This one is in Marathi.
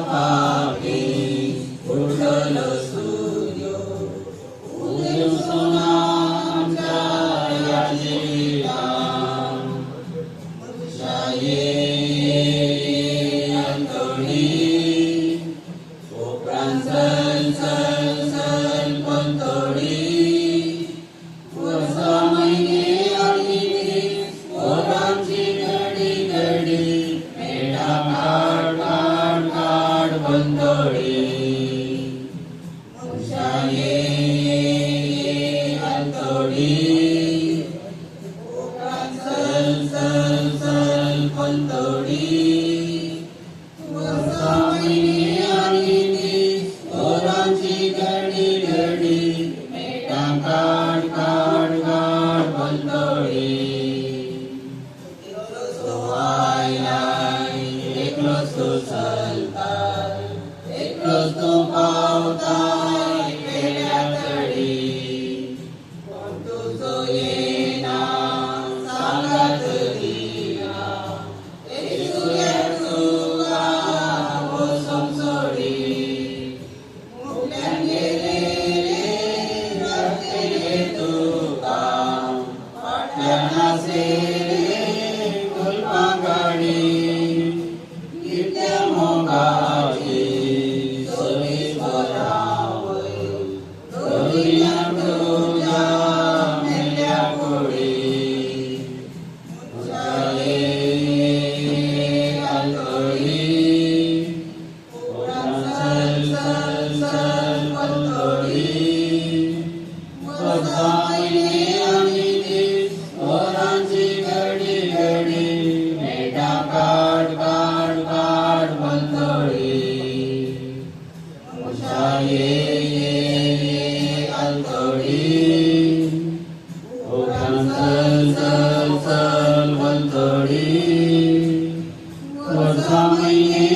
पाके उठलो सूर्य उगवतो ना आमच्या या जिवितांत अंतोळी उपरांत चल चल चल पंतोळी वर्षा महिने आणि ओरांची घडी घडी मेढा काढ काढ काढ पंतोळी अंतोळी चल चल चल पंतोळी वर्षा महिने आणि ओरांची घडी घडी मेढा काढ काढ काढ पंतोळी एकलोच तू चलताय एकलोच तू पावताय पेड्या तळी कोण तुझो येना सांगात दिना येसुया वचून सोडी मुक्यान गेले रडते तुका फाटल्यान आसले फुलपांगाडी कित्या मोगाची सोयी बोलावय दर्यान तुझ्या मेल्या कोडी उजाले अंतोळी चल चल चल पंतोळी वर्षा महिने आणि ओरांची घडी घडी मेढा काढ काढ काढ पंतोळी अंतोळी चल चल चल पंतोळी वर्षा महिने